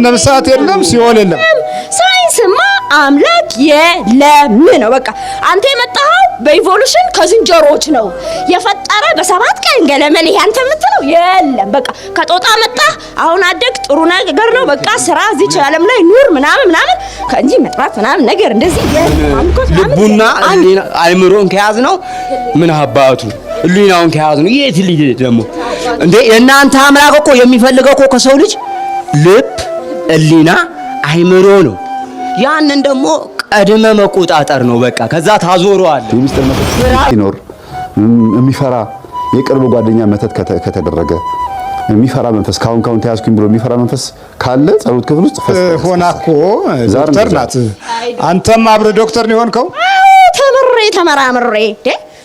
ነፍሳት የለም ሲኦል የለም ሳይንስማ አምላክ የለም ነው በቃ አንተ የመጣው በኢቮሉሽን ከዝንጀሮች ነው የፈጠረ በሰባት ቀን ገለመል ያንተ የምትለው የለም በቃ ከጦጣ መጣ አሁን አደግ ጥሩ ነገር ነው በቃ ስራ እዚህ ዓለም ላይ ኑር ምናምን ከእንጂ መጥራት ምናምን ነገር እንደዚህ ልቡና አይምሮን ከያዝ ነው ምን አባቱ ሊናውን ከያዝ ነው የት ልጅ ደግሞ እንዴ የናንተ አምላክ እኮ የሚፈልገው እኮ ከሰው ልጅ ልብ እሊና አይምሮ ነው ያንን ደግሞ ቀድመ መቆጣጠር ነው በቃ ከዛ ታዞረዋል ሚስጥር መተት ይኖር የሚፈራ የቅርብ ጓደኛ መተት ከተደረገ የሚፈራ መንፈስ ካሁን ተያዝኩኝ ብሎ የሚፈራ መንፈስ ካለ ጸሎት ክፍል ውስጥ ሆናኮ ዶክተር ናት አንተም አብረ ዶክተር ነው የሆንከው ተመራምሬ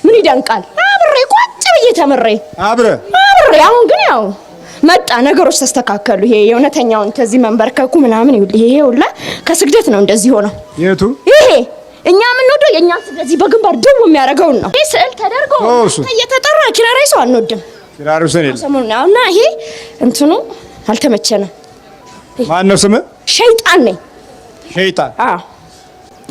ምን ይደንቃል አብሬ ቁጭ ብዬ ተመሬ አብሬ አሁን ግን ያው መጣ ነገሮች ተስተካከሉ ይሄ የእውነተኛውን ከዚህ መንበርከኩ ምናምን ይሄ ሁላ ከስግደት ነው እንደዚህ ሆነው የቱ ይሄ እኛ ምን ወደ የኛ ስለዚህ በግንባር ደው የሚያረጋው ነው ይሄ ስዕል ተደርጎ እየተጠራ ኪራራይሱ አንወድም ኪራራይሱ ነው ሰሞኑና ይሄ እንትኑ አልተመቸንም ማን ነው ስም ሸይጣን ነኝ ሸይጣን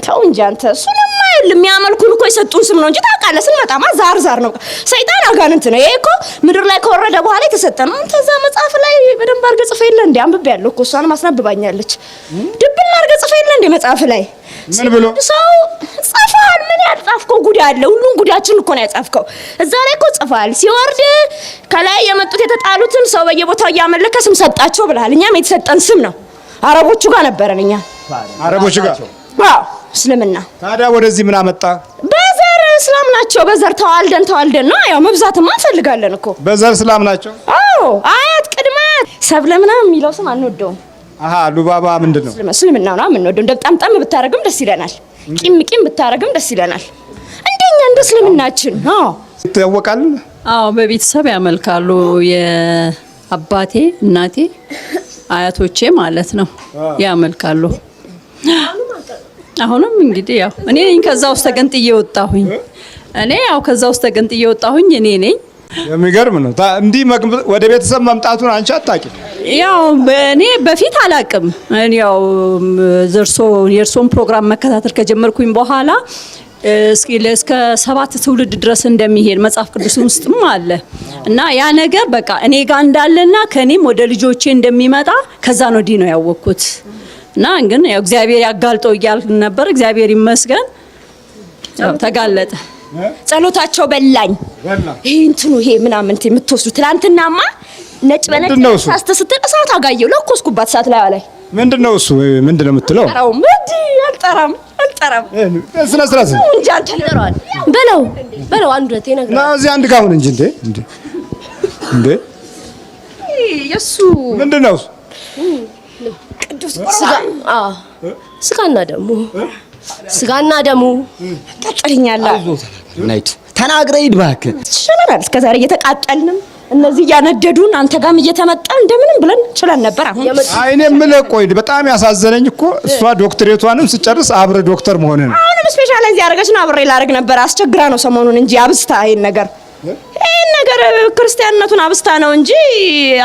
ተው እንጂ አንተ እሱንማ የሚያመልኩን እኮ የሰጡን ስም ነው እንጂ ታውቃለህ ስንመጣማ ዛር ነው ሰይጣን አጋንንት ነው ይሄ እኮ ምድር ላይ ከወረደ በኋላ የተሰጠ ነው አንተ እዛ መጽሐፍ ላይ በደንብ አድርገህ ጽፈህ የለ እንዴ አንብቤያለሁ እኮ እሷን ማስነብባኛለች ድብን አድርገህ ጽፈህ የለ እንዴ መጽሐፍ ላይ ምን ብሎ ሰው ጽፈሃል ምን ያጻፍከው ጉድ አለ ሁሉን ጉዳችን እኮ ነው ያጻፍከው እዛ ላይ እኮ ጽፈሃል ሲወርድ ከላይ የመጡት የተጣሉትን ሰው በየቦታው ያመለከ ስም ሰጣቸው ብለሃል እኛም የተሰጠን ስም ነው አረቦቹ ጋር ነበረን እኛ አረቦቹ ጋር ዋው እስልምና ታዲያ ወደዚህ ምን አመጣ በዘር እስላም ናቸው በዘር ተዋልደን ነው ያው መብዛትማ እንፈልጋለን እኮ በዘር እስላም ናቸው አዎ አያት ቅድማት ሰብለ ምናምን የሚለው ስም አንወደውም ሉባባ ምንድነው እስልምና ነው የምንወደው እንደጣምጣም ብታረግም ደስ ይለናል ቂም ብታረግም ደስ ይለናል እንደኛ እንደ እስልምናችን ይታወቃል በቤተሰብ ያመልካሉ የአባቴ እናቴ አያቶቼ ማለት ነው ያመልካሉ አሁንም እንግዲህ ያው እኔ ነኝ ከዛ ውስጥ ተገንጥዬ ወጣሁኝ እኔ ነኝ የሚገርም ነው እንዲህ ወደ ቤተሰብ መምጣቱን አንቺ አታውቂም ያው እኔ በፊት አላውቅም እኔ ያው የእርሶን ፕሮግራም መከታተል ከጀመርኩኝ በኋላ እስከ 7 ትውልድ ድረስ እንደሚሄድ መጽሐፍ ቅዱስ ውስጥም አለ እና ያ ነገር በቃ እኔ ጋር እንዳለና ከኔም ወደ ልጆቼ እንደሚመጣ ከዛ ነው ዲኖ ያወቅኩት እና ግን ያው እግዚአብሔር ያጋልጠው ይያልን ነበር እግዚአብሔር ይመስገን ያው ተጋለጠ ጸሎታቸው በላኝ ይሄ እንትኑ ይሄ ምናምን የምትወስዱ ትላንትናማ ነጭ በነጭ ሳስተስተል እሳት አጋየው ለኮስኩባት እሳት ላይ ምንድነው እሱ ምንድነው የምትለው አው ምንድ አልጠራም ስነ ስርዓት እንጂ አልተለራል በለው አንዱ ተነግራ ነው እዚህ አንድ ጋር ሁን እንጂ እንዴ የሱ ምንድነው ቅዱስ ስጋና ደሙ ተቀጥልኛላ ናይት ተናግረይ ድባክ ሸለናል እስከዛሬ እየተቃጠልንም እነዚህ ያነደዱን አንተ ጋርም እየተመጣን እንደምንም ብለን ችለን ነበር አሁን አይኔ ምለቆይ በጣም ያሳዘነኝ እኮ እሷ ዶክተሬቷንም ስጨርስ አብረ ዶክተር መሆነ ነው አሁንም ስፔሻላይዝ ያደረገችና አብሬ ላደርግ ነበር አስቸግራ ነው ሰሞኑን እንጂ አብስታ ይሄን ነገር ክርስቲያንነቱን አብስታ ነው እንጂ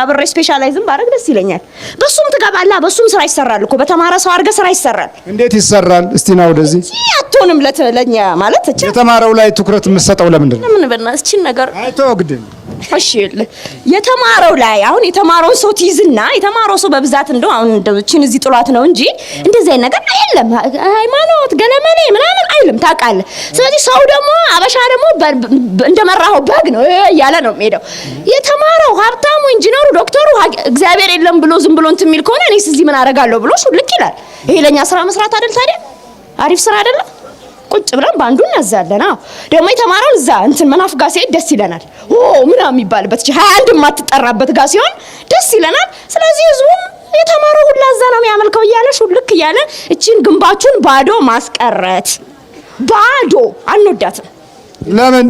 አብሬ ስፔሻላይዝም ባረግ ደስ ይለኛል በሱም ትገባላ በሱም ስራ ይሰራል እኮ በተማረ ሰው አርገ ስራ ይሰራል እንዴት ይሰራል እስቲ ነው ወደዚህ አትሆንም ለኛ ማለት የተማረው ላይ ትኩረት የምትሰጠው ለምንድን ነው ምን በእናትህ እቺን ነገር አይተወግድም እሺ የተማረው ላይ አሁን የተማረው ሰው ትይዝና የተማረው ሰው በብዛት እንደው አሁን እንደችን እዚህ ጥሏት ነው እንጂ እንደዚህ አይነት ነገር የለም ሃይማኖት ገለመኔ ምናምን አይልም ታውቃለህ ስለዚህ ሰው ደግሞ አበሻ ደግሞ እንደመራው በግ ነው ያለ ነው ሄደው የተማረው ሀብታሙ ኢንጂነሩ ዶክተሩ እግዚአብሔር የለም ብሎ ዝም ብሎ እንትን የሚል ከሆነ እኔስ እዚህ ምን አደርጋለሁ ብሎ ሹልክ ይላል ይሄ ለኛ ስራ መስራት አይደል ታዲያ አሪፍ ስራ አይደል ቁጭ ብለን ባንዱ እናዛለና ደግሞ የተማረው እዛ እንትን መናፍጋ ሲሄድ ደስ ይለናል ምናምን የሚባልበት 21 የማትጠራበት ጋር ሲሆን ደስ ይለናል ስለዚህ ህዝቡም የተማረው ሁላ እዛ ነው የሚያመልከው እያለ ሹልክ እያለ እቺን ግንባቹን ባዶ ማስቀረት ባዶ አንወዳትም ለምን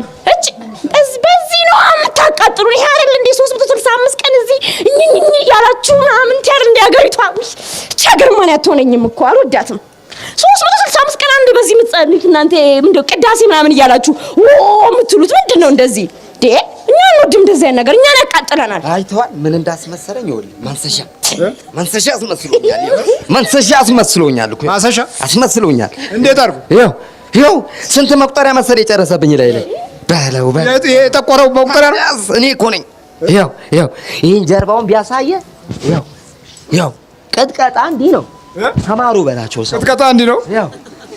በዚህ ነው አምታቃጥሩ ይሄ አይደል እንዴ 365 ቀን እዚህ እኝኝ ያላችሁ ምናምን ታር እንዲያገሪቷ ቻገር ማን ያተሆነኝም እኮ አልወዳትም 365 ቀን አንዴ በዚህ ምትጸልዩት እናንተ ምንድነው ቅዳሴ ምናምን እያላችሁ ምትሉት ምንድነው እንደዚህ እኛ አንወድም እንደዚህ አይነት ነገር፣ እኛን ያቃጥለናል። አይተዋል ምን እንዳስመሰለኝ ይኸውልህ፣ ማንሰሻ አስመስሎኛል። ማንሰሻ አስመስሎኛል እኮ ማንሰሻ አስመስሎኛል። እንዴት አድርጎ? ይኸው ስንት መቁጠሪያ መሰለኝ የጨረሰብኝ ላይ በለው የጠቆረው መቁጠሪያ ነው። እኔ እኮ ነኝ። ይኸው ይሄን ጀርባውን ቢያሳየ ይኸው ቅጥቀጣ እንዲህ ነው። ተማሩ በላቸው ሰው ቅጥቀጣ እንዲህ ነው።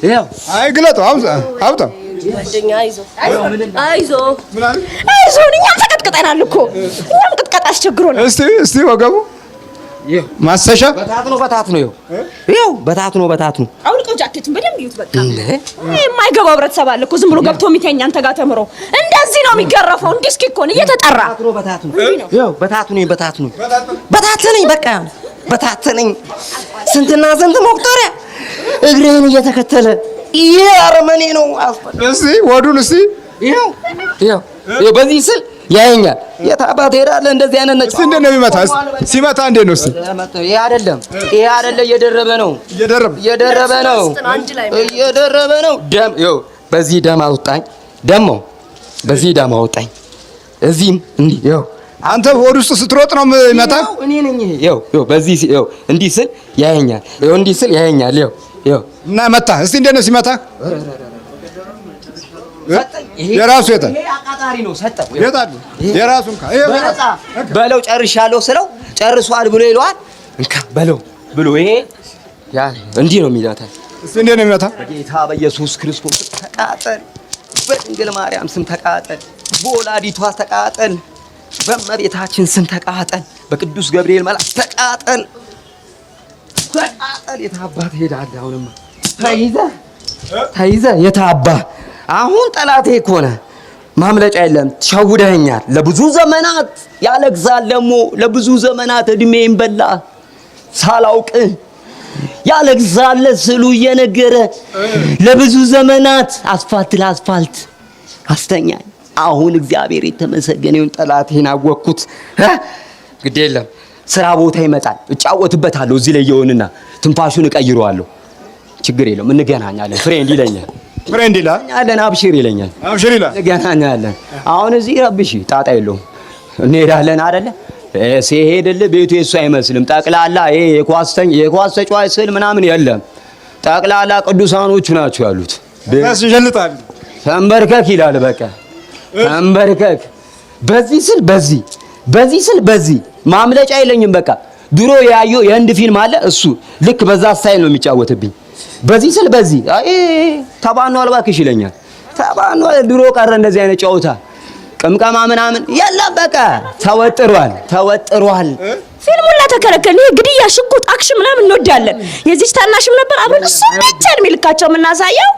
ይኸው አይ ግለጠው አውጣ ጓደኛ አይዞህ እኛም ተቀጥቅጠናል እኮ እኛም ቅጥቀጣ አስቸግሮናል። እስቲ ወገቡ ማሰሻ በታትኖ ይኸው በታትኖ አውልቀው ጃኬቱን በደንብ ይዩት። በቃ የማይገባው ህብረተሰብ አለ እኮ ዝም ብሎ ገብቶ የሚተኛ አንተ ጋር ተምሮ እንደዚህ ነው የሚገረፈው። እንዲህ እስኪ እኮ ነው እየተጠራ በታትነኝ በቃ በታትነኝ ስንትና ስንት መቁጠሪያ እግሬን እየተከተለ ይሄ አረመኔ ነው። እስቲ ወዱን እስቲ ይኸው በዚህ ስል ያየኛል። የት አባት ሄዳለህ? እንደዚህ አይነት ነጭ እስቲ እንዴት ነው የሚመታ? ሲመታ እንዴት ነው? እስቲ ይሄ አይደለም እየደረበ ነው። ደም ይኸው በዚህ ደም አውጣኝ፣ በዚህ ደም አውጣኝ። እዚህም እንዲህ ይኸው አንተ ወድ ውስጥ ስትሮጥ ነው የሚመታ። እኔ ነኝ። ይኸው በዚህ ይኸው እንዲህ ስል ያየኛል። እንዲህ ስል ያየኛል። ይኸው እና መታ። እስቲ እንዴት ነው ሲመታ? የራሱ የታል? አቃጣሪ ነው ሰጠው። የታል? የራሱን በለው ጨርሻለሁ ስለው ጨርሷል ብሎ ይለዋል። እንካ በለው ብሎ ይሄ እንዲህ ነው የሚላታ። እስቲ እንዴት ነው የሚመታ? በጌታ በኢየሱስ ክርስቶስ ተቃጠል፣ በድንግል ማርያም ስም ተቃጠል፣ በወላዲቷ ተቃጠል፣ በእመቤታችን ስም ተቃጠል፣ በቅዱስ ገብርኤል መልአክ ተቃጠል። የታባት ሄዳለህ? አሁንማ ተይዘህ የታባህ አሁን ጠላቴ እኮ ነህ። ማምለጫ የለም። ሸውደኸኛል። ለብዙ ዘመናት ያለቅሳል ደግሞ ለብዙ ዘመናት እድሜን በላ ሳላውቅ ያለቅሳል ስሉ እየነገረ ለብዙ ዘመናት አስፋልት ለአስፋልት አስተኛኝ። አሁን እግዚአብሔር የተመሰገነ ይሁን ጠላቴን አወቅኩት። ግድ የለም ስራ ቦታ ይመጣል፣ እጫወትበታለሁ እዚህ ላይ የሆንና ትንፋሹን እቀይረዋለሁ። ችግር የለም እንገናኛለን። ፍሬንድ ይለኛል። አብሽር ይለኛል። እንገናኛለን። አሁን እዚህ ረብሽ ጣጣ የለውም። እንሄዳለን አይደለ? ሲሄድልህ ቤቱ የሱ አይመስልም። ጠቅላላ ይሄ የኳስ ተጫዋች ስል ምናምን የለም። ጠቅላላ ቅዱሳኖቹ ናቸው ያሉት። ተንበርከክ ይላል። በቃ ተንበርከክ። በዚህ ስል በዚህ ማምለጫ የለኝም። በቃ ድሮ ያየው የህንድ ፊልም አለ፣ እሱ ልክ በዛ ስታይል ነው የሚጫወትብኝ። በዚህ ስል በዚህ ተባኗል እባክሽ ይለኛል። ተባኗል ድሮ ቀረ እንደዚህ አይነት ጨዋታ ቅምቀማ ምናምን የለም። በቃ ተወጥሯል። ፊልሙን ላተከለከለ ይሄ ግድያ፣ ሽጉጥ፣ አክሽን ምናምን እንወዳለን። የዚህ ታናሽም ነበር አብረን እሱ ብቻ ነው የሚልካቸው የምናሳየው።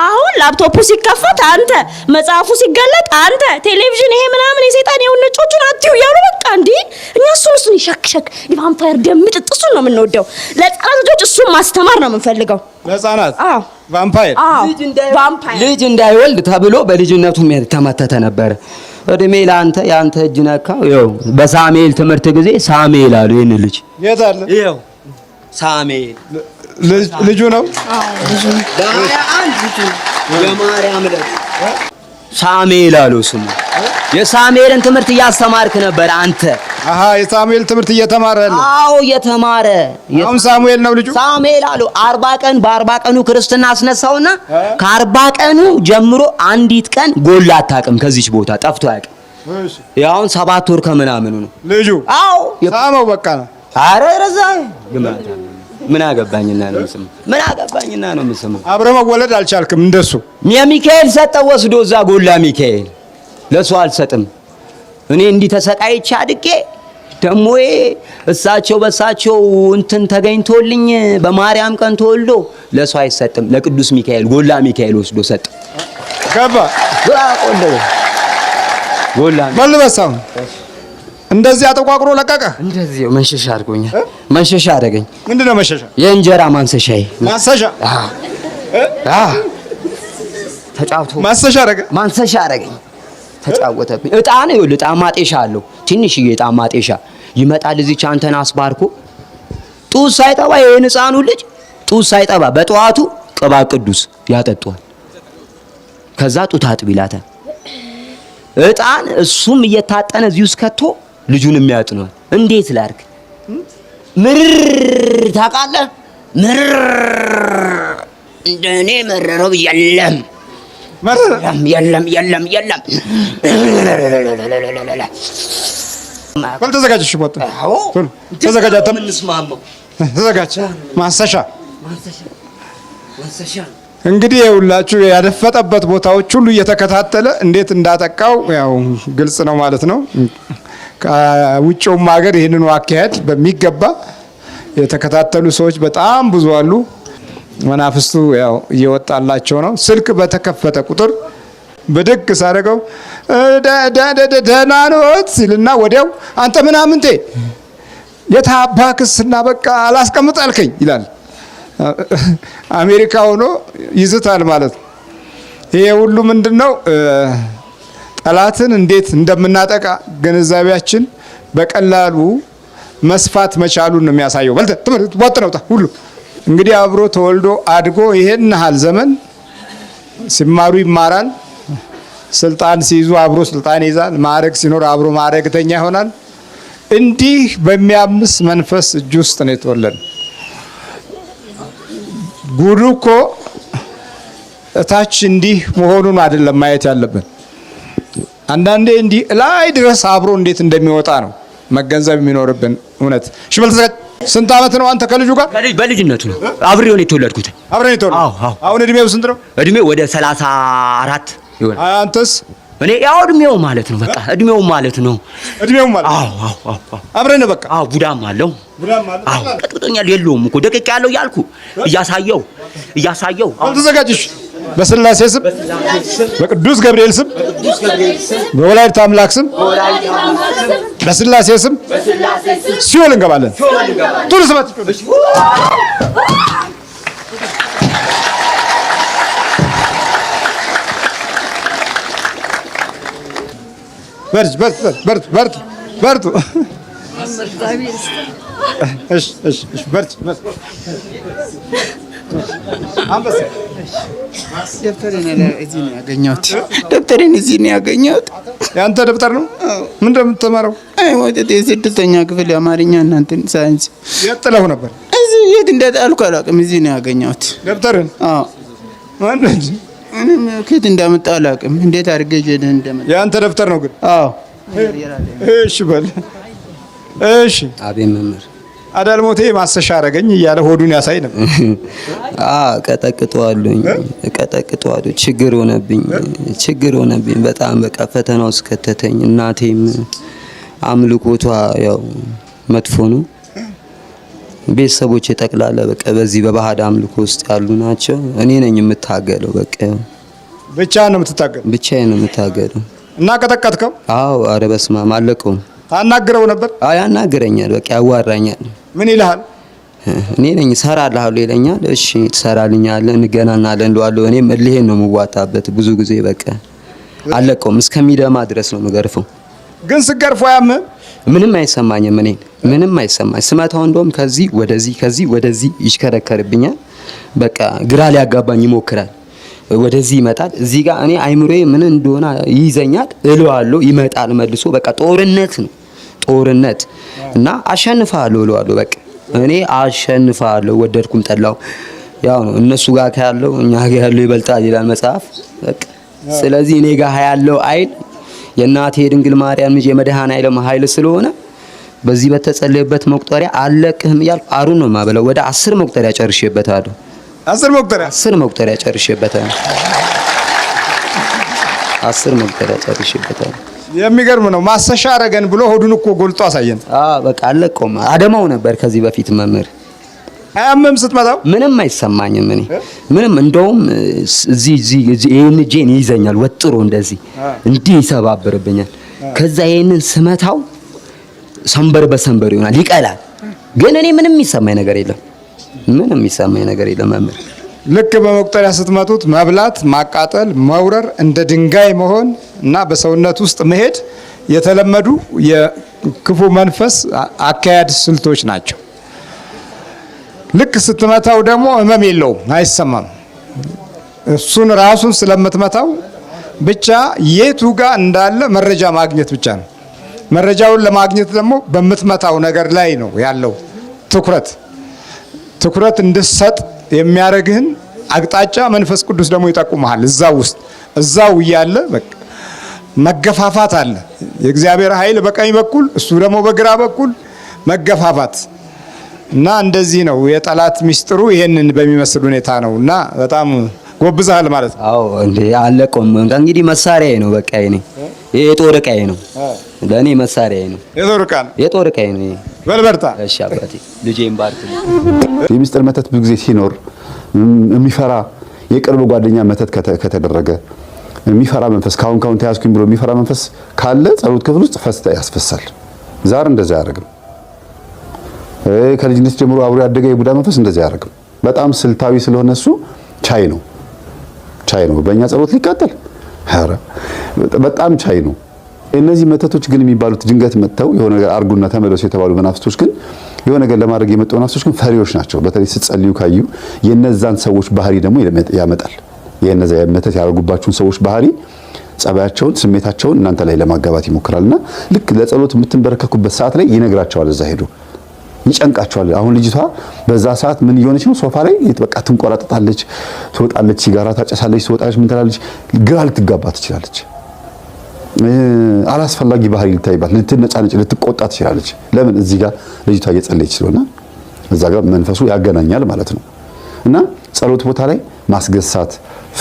አሁን ላፕቶፑ ሲከፈት አንተ፣ መጽሐፉ ሲገለጥ አንተ፣ ቴሌቪዥን ይሄ ምናምን የሰይጣን የሆነ ነጮቹን አትዩ ያሉ በቃ እንዴ እኛ እሱን ይሸክሸክ ቫምፓየር ደምጥጥ እሱን ነው የምንወደው። ለህፃናት ልጆች እሱን ማስተማር ነው የምንፈልገው። ለህፃናት ቫምፓየር ልጅ እንዳይወልድ ተብሎ በልጅነቱ ተመተተ ነበር። እድሜ ለአንተ የአንተ እጅ ነካው። ይኸው በሳሙኤል ትምህርት ጊዜ ሳሙኤል አሉ። ይሄን ልጅ የት አለ? ይኸው ሳሙኤል ልጁ ነው። የማርያም ልጅ ሳሙኤል አሉ ስሙ። የሳሙኤልን ትምህርት እያስተማርክ ነበር አንተ። የሳሙኤል ትምህርት እየተማረ ነው። አዎ እየተማረ አሁን ሳሙኤል ነው ልጁ። ሳሙኤል አሉ 40 ቀን በ40 ቀኑ ክርስትና አስነሳውና ከ40 ቀኑ ጀምሮ አንዲት ቀን ጎላ አታውቅም። ከዚች ቦታ ጠፍቶ አያውቅም። ያውን 7 ወር ከምናምኑ ነው ልጁ። አዎ ሳመው በቃ ነው። አረ ረዛ ግማታ ምን አገባኝና ነው የምስመው። አብረ መወለድ አልቻልክም እንደሱ። የሚካኤል ሰጠው ወስዶ እዛ ጎላ ሚካኤል ለሱ አልሰጥም። እኔ እንዲህ ተሰቃይቼ አድቄ ደሞ እሳቸው በሳቸው እንትን ተገኝቶልኝ በማርያም ቀን ተወልዶ ለሱ አይሰጥም። ለቅዱስ ሚካኤል ጎላ ሚካኤል ወስዶ ሰጠ። ገባ ጎላ መልበሳው እንደዚህ አጠቋቁሮ ለቀቀ። እንደዚህ መንሸሻ አድርጎኛል። መንሸሻ አደረገኝ። ምንድነው መንሸሻ? የእንጀራ ማንሰሻዬ ተጫውቶ ማንሰሻ አደረገኝ። ተጫወተብኝ። እጣን ይኸውልህ፣ እጣን ማጤሻ አለው። ትንሽዬ እጣን ማጤሻ ይመጣል እዚች አንተን አስባርኮ ጡት ሳይጠባ ይሄን ህፃኑ ልጅ ጡት ሳይጠባ በጠዋቱ ቅባ ቅዱስ ያጠጣዋል። ከዛ ጡት አጥብ ይላታል። እጣን እሱም እየታጠነ እዚህ ውስጥ ከቶ ልጁን የሚያጥነው እንዴት ላድርግ? ምርር ታውቃለህ? ምርር እንደኔ መረረው የለም የለም። ተዘጋጅ። እሺ ቦጥ ተዘጋጅ። ተዘጋጅ። ማሰሻ እንግዲህ የሁላችሁ ያደፈጠበት ቦታዎች ሁሉ እየተከታተለ እንዴት እንዳጠቃው ያው ግልጽ ነው ማለት ነው። ከውጭውም ሀገር ይህንን አካሄድ በሚገባ የተከታተሉ ሰዎች በጣም ብዙ አሉ። መናፍስቱ ያው እየወጣላቸው ነው። ስልክ በተከፈተ ቁጥር ብድግ ሳደርገው ደህና ነዎት ሲልና ወዲያው አንተ ምናምንቴ የታባክስና በቃ አላስቀምጥ አልከኝ ይላል። አሜሪካ ሆኖ ይዝታል ማለት ነው። ይሄ ሁሉ ምንድነው? ጠላትን እንዴት እንደምናጠቃ ግንዛቤያችን በቀላሉ መስፋት መቻሉን ነው የሚያሳየው። በልተ ትምህርት ወጥነውታ ሁሉ እንግዲህ አብሮ ተወልዶ አድጎ ይሄን ያህል ዘመን ሲማሩ ይማራል። ስልጣን ሲይዙ አብሮ ስልጣን ይዛል። ማዕረግ ሲኖር አብሮ ማዕረግተኛ ይሆናል። እንዲህ በሚያምስ መንፈስ እጅ ውስጥ ነው የተወለደ። ጉዱ እኮ እታች እንዲህ መሆኑን አይደለም ማየት ያለብን። አንዳንዴ እንዲህ ላይ ድረስ አብሮ እንዴት እንደሚወጣ ነው መገንዘብ የሚኖርብን። እውነት ሽመል ስንት ዓመት ነው አንተ ከልጁ ጋር? በልጅነቱ ነው አብሬው ነው የተወለድኩት። አብሬው የተወለድኩት። አሁን እድሜው ስንት ነው? እድሜው ወደ 34 ይሆናል። አንተስ? እኔ ያው እድሜው ማለት ነው በቃ እድሜው ማለት ነው። እድሜው ማለት አዎ አብረን በቃ ቡዳም አለው። አዎ ቀጥቅጦኛል። የለውም እኮ ደቂቅ ያለው ያልኩ እያሳየው ተዘጋጅሽ። በስላሴ ስም በቅዱስ ገብርኤል ስም በወላዲተ አምላክ ስም በስላሴ ስም ሲኦል እንገባለን። ቱሉ ስበት በርቱ። እሺ በርቱ። ደብተሬን እዚህ ነው ያገኘሁት። የአንተ ደብተር ነው? ምን እንደምትማረው? የስድስተኛ ክፍል የአማርኛ እናንተን ሳይንስ። የት ጥለው ነበር? እዚህ የት እንደጣልኩ አላውቅም። እዚህ ነው ያገኘሁት ደብተርን። አዎ ከየት እንዳመጣሁ አላውቅም። እንዴት አድርጌ ጀደ እንደመጣ። የአንተ ደብተር ነው ግን? አዎ። እሺ በል እሺ። አቤት መምህር አዳልሞቴ ማሰሻ አረገኝ እያለ ሆዱን ያሳይ ነበር። ቀጠቅጠዋለሁ። ችግር ሆነብኝ በጣም በቃ ፈተና ውስጥ ከተተኝ። እናቴም አምልኮቷ ያው መጥፎ ነው። ቤተሰቦቼ ጠቅላላ በቃ በዚህ በባህድ አምልኮ ውስጥ ያሉ ናቸው። እኔ ነኝ የምታገለው። በቃ ብቻዬን ነው የምታገለው። እና ቀጠቀጥከው? አዎ። ኧረ በስመ አብ አለቀውም። ታናግረው ነበር? አዎ ያናግረኛል። በቃ ያዋራኛል። ምን ይልሃል? እኔ ነኝ እሰራልሃለሁ ይለኛል። እሺ ትሰራልኛለህ፣ እንገናናለን እለዋለሁ። እኔም እልሄን ነው የምዋጣበት ብዙ ጊዜ። በቃ አለቀውም። እስከሚደማ ድረስ ነው የምገርፈው። ግን ስገርፎ አያምህም? ምንም አይሰማኝም። ምንም አይሰማኝ። ስመታው እንደውም ከዚህ ወደዚህ ይሽከረከርብኛል። በቃ ግራ ሊያጋባኝ ይሞክራል። ወደዚህ ይመጣል። እዚህ ጋር እኔ አይምሮዬ ምን እንደሆነ ይይዘኛል። እለዋለሁ፣ ይመጣል መልሶ። በቃ ጦርነት እና አሸንፋለሁ እለዋለሁ። በቃ እኔ አሸንፋለሁ፣ ወደድኩም ጠላው ያው ነው። እነሱ ጋር ካለው እኛ ጋር ያለው ይበልጣል ይላል መጽሐፍ። በቃ ስለዚህ እኔ ጋር ያለው ኃይል የእናቴ ድንግል ማርያም ልጅ የመድኃኔዓለም ኃይል ስለሆነ በዚህ በተጸለየበት መቁጠሪያ አለቅህም እያልኩ አሩን ነው የማበላው። ወደ 10 መቁጠሪያ ጨርሼበታለሁ። 10 መቁጠሪያ ጨርሼበታለሁ። የሚገርም ነው። ማሰሻ አረገን ብሎ ሆዱን እኮ ጎልጦ አሳየን። በቃ አለቀውም። አደማው ነበር ከዚህ በፊት መምህር። አያምም? ስትመጣው ምንም አይሰማኝም። እኔ ምንም እንደውም እዚህ ይሄን እጄን ይይዘኛል ወጥሮ እንዲህ ይሰባብርብኛል። ከዛ ይሄንን ስመታው ሰንበር በሰንበር ይሆናል፣ ይቀላል። ግን እኔ ምንም የሚሰማኝ ነገር የለም። መምህር ልክ በመቁጠሪያ ስትመቱት መብላት፣ ማቃጠል፣ መውረር፣ እንደ ድንጋይ መሆን እና በሰውነት ውስጥ መሄድ የተለመዱ የክፉ መንፈስ አካያድ ስልቶች ናቸው። ልክ ስትመታው ደግሞ ህመም የለውም፣ አይሰማም። እሱን ራሱን ስለምትመታው ብቻ የቱ ጋር እንዳለ መረጃ ማግኘት ብቻ ነው። መረጃውን ለማግኘት ደግሞ በምትመታው ነገር ላይ ነው ያለው ትኩረት እንድትሰጥ የሚያደርግህን አቅጣጫ መንፈስ ቅዱስ ደግሞ ይጠቁምሃል። እዛው እያለ በቃ መገፋፋት አለ። የእግዚአብሔር ኃይል በቀኝ በኩል እሱ ደግሞ በግራ በኩል መገፋፋት እና እንደዚህ ነው የጠላት ሚስጥሩ። ይሄንን በሚመስል ሁኔታ ነው እና በጣም ጎብዛል ማለት ነው። አዎ እንዴ አለቆም እንግዲህ መሳሪያዬ ነው። በቃ ይሄ የጦር ዕቃዬ ነው። ለኔ መሳሪያዬ ነው። የጦር ዕቃዬ ነው። በልበርታ። እሺ አባቴ ልጄን ባርክ። የሚስጥር መተት ብዙ ጊዜ ሲኖር የሚፈራ የቅርብ ጓደኛ መተት ከተደረገ የሚፈራ መንፈስ ካሁን ተያዝኩኝ ብሎ የሚፈራ መንፈስ ካለ ጸሎት ክፍል ውስጥ ፈስታ ያስፈሳል። ዛር እንደዛ ያደርግም። ከልጅነት ጀምሮ አብሮ ያደገ የቡዳ መንፈስ እንደዛ ያደርግም። በጣም ስልታዊ ስለሆነ እሱ ቻይ ነው። በእኛ ጸሎት ሊቃጠል በጣም ቻይ ነው። እነዚህ መተቶች ግን የሚባሉት ድንገት መጥተው የሆነ ነገር አርጉና ተመለሱ የተባሉ መናፍስቶች ግን የሆነ ነገር ለማድረግ የመጡ መናፍስቶች ግን ፈሪዎች ናቸው። በተለይ ስትጸልዩ ካዩ የነዛን ሰዎች ባህሪ ደግሞ ያመጣል። የነዛ መተት ያደርጉባችሁን ሰዎች ባህሪ፣ ጸባያቸውን፣ ስሜታቸውን እናንተ ላይ ለማጋባት ይሞክራልና ልክ ለጸሎት የምትንበረከኩበት ሰዓት ላይ ይነግራቸዋል። እዛ ሄዱ ይጨንቃቸዋል። አሁን ልጅቷ በዛ ሰዓት ምን እየሆነች ነው? ሶፋ ላይ በቃ ትንቆራጠጣለች፣ ትወጣለች፣ ሲጋራ ታጨሳለች፣ ትወጣለች፣ ምን ትላለች፣ ግራ ልትጋባ ትችላለች። አላስፈላጊ ባህሪ ልታይባት፣ ልትነጫነጭ፣ ልትቆጣ ትችላለች። ለምን? እዚህ ጋር ልጅቷ እየጸለየች ስለሆነ እዛ ጋር መንፈሱ ያገናኛል ማለት ነው። እና ጸሎት ቦታ ላይ ማስገሳት፣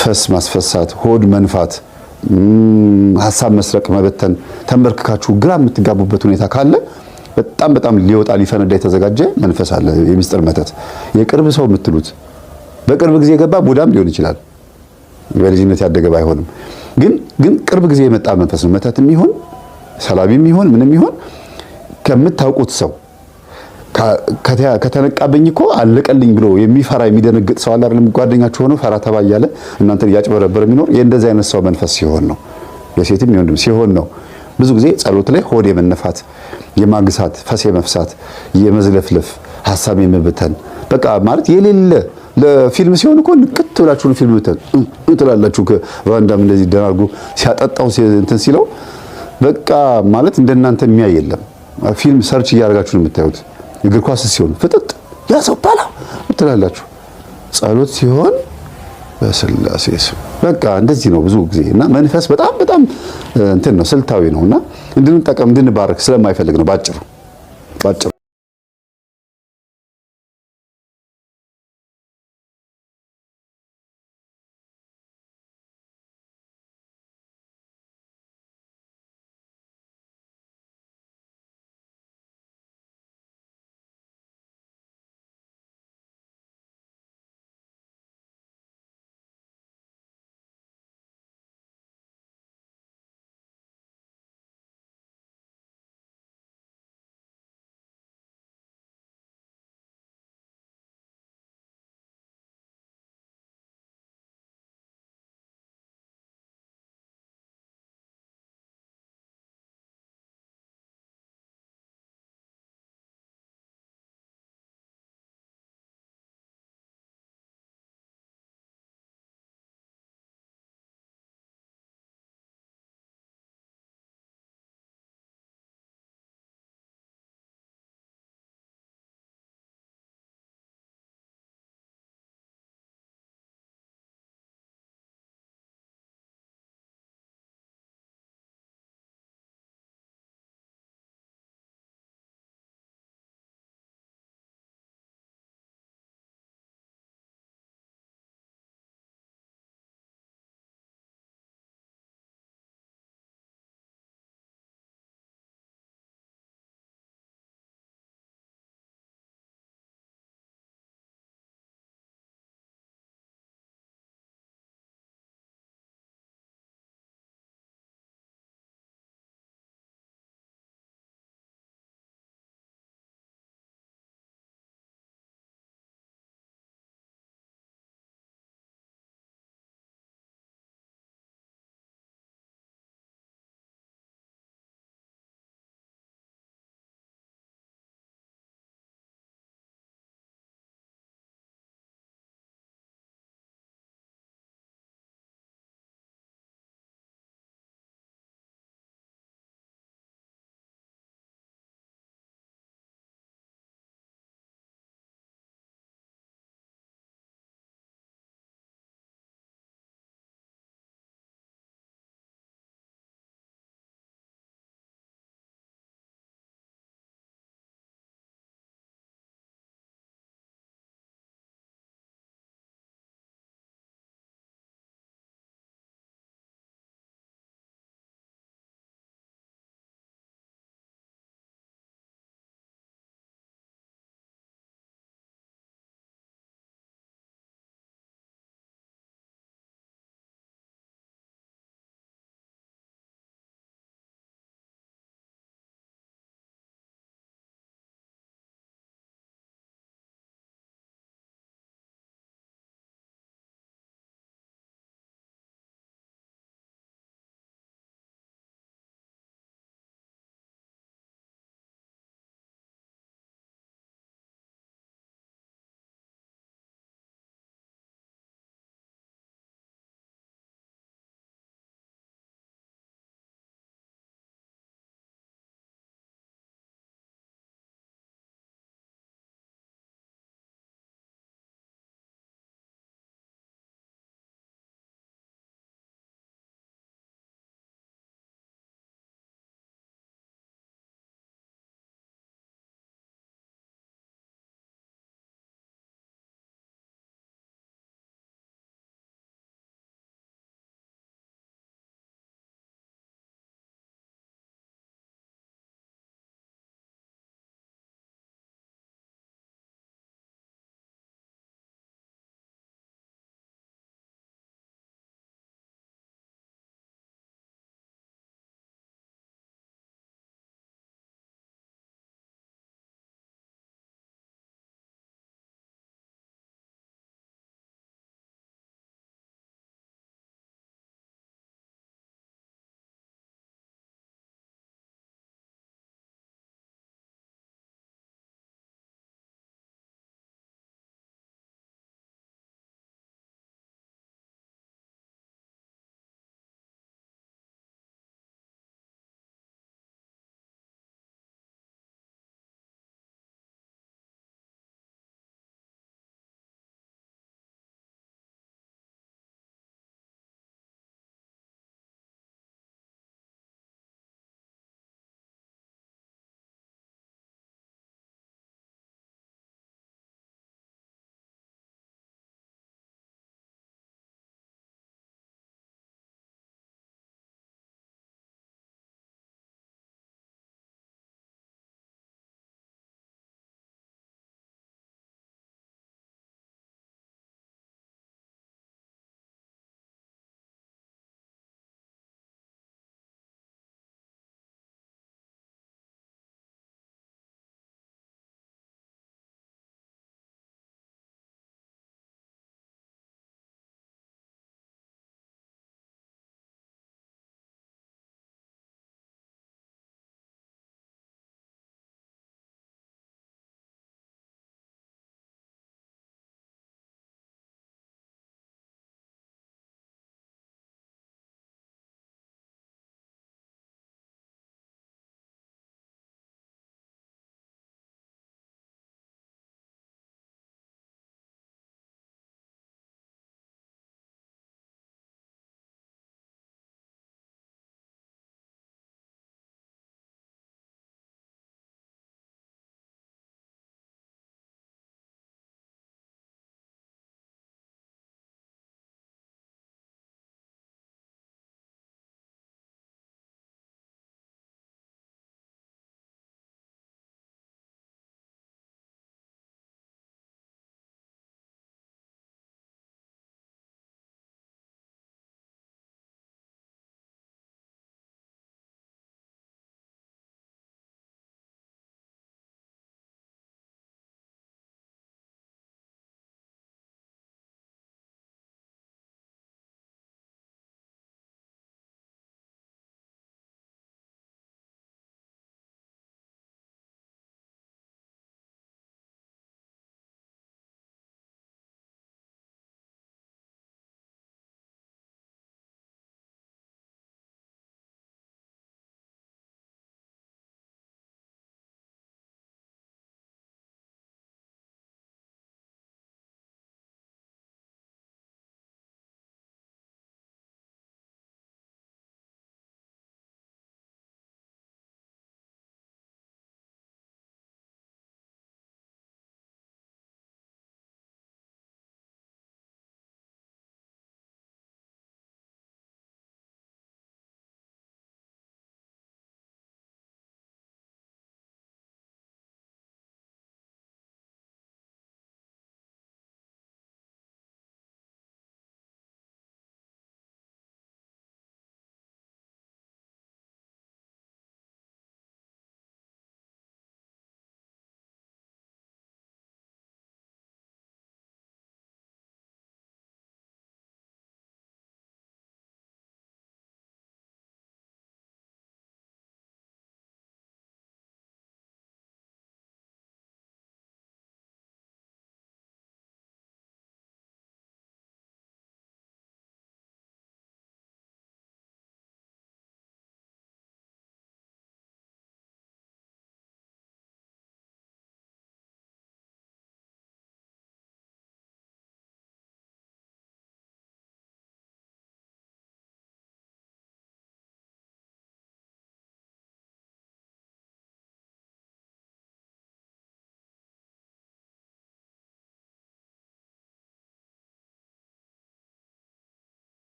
ፈስ ማስፈሳት፣ ሆድ መንፋት፣ ሀሳብ መስረቅ፣ መበተን፣ ተንበርክካችሁ ግራ የምትጋቡበት ሁኔታ ካለ በጣም ሊወጣ ሊፈነዳ የተዘጋጀ መንፈስ አለ። የሚስጥር መተት የቅርብ ሰው የምትሉት በቅርብ ጊዜ የገባ ቡዳም ሊሆን ይችላል። በልጅነት ያደገ ባይሆንም ግን ቅርብ ጊዜ የመጣ መንፈስ ነው። መተትም ይሁን ሰላቢም ይሁን ምንም ይሁን ከምታውቁት ሰው ከተነቃበኝ እኮ አለቀልኝ ብሎ የሚፈራ የሚደነግጥ ሰው አለ አይደለም? ጓደኛችሁ ሆኖ ፈራ ተባ እያለ እናንተን እያጭበረበረ የሚኖር የእንደዚህ አይነት ሰው መንፈስ ሲሆን ነው። የሴትም የወንድም ሲሆን ነው። ብዙ ጊዜ ጸሎት ላይ ሆድ የመነፋት፣ የማግሳት፣ ፈስ የመፍሳት፣ የመዝለፍለፍ፣ ሐሳብ የመበተን በቃ ማለት የሌለ ለፊልም ሲሆን እኮ ንቅት ብላችሁ ነው ፊልም ትላላችሁ። ከቫንዳም እንደዚህ ደናርጉ ሲያጠጣው እንትን ሲለው በቃ ማለት እንደናንተ የሚያይ የለም። ፊልም ሰርች እያደረጋችሁ ነው የምታዩት። እግር ኳስ ሲሆን ፍጥጥ ያ ሰው ባላ ትላላችሁ። ጸሎት ሲሆን በስላሴ ስም በቃ እንደዚህ ነው ብዙ ጊዜ እና መንፈስ በጣም እንትን ነው ስልታዊ ነውና እንድንጠቀም እንድንባረክ ስለማይፈልግ ነው ባጭሩ።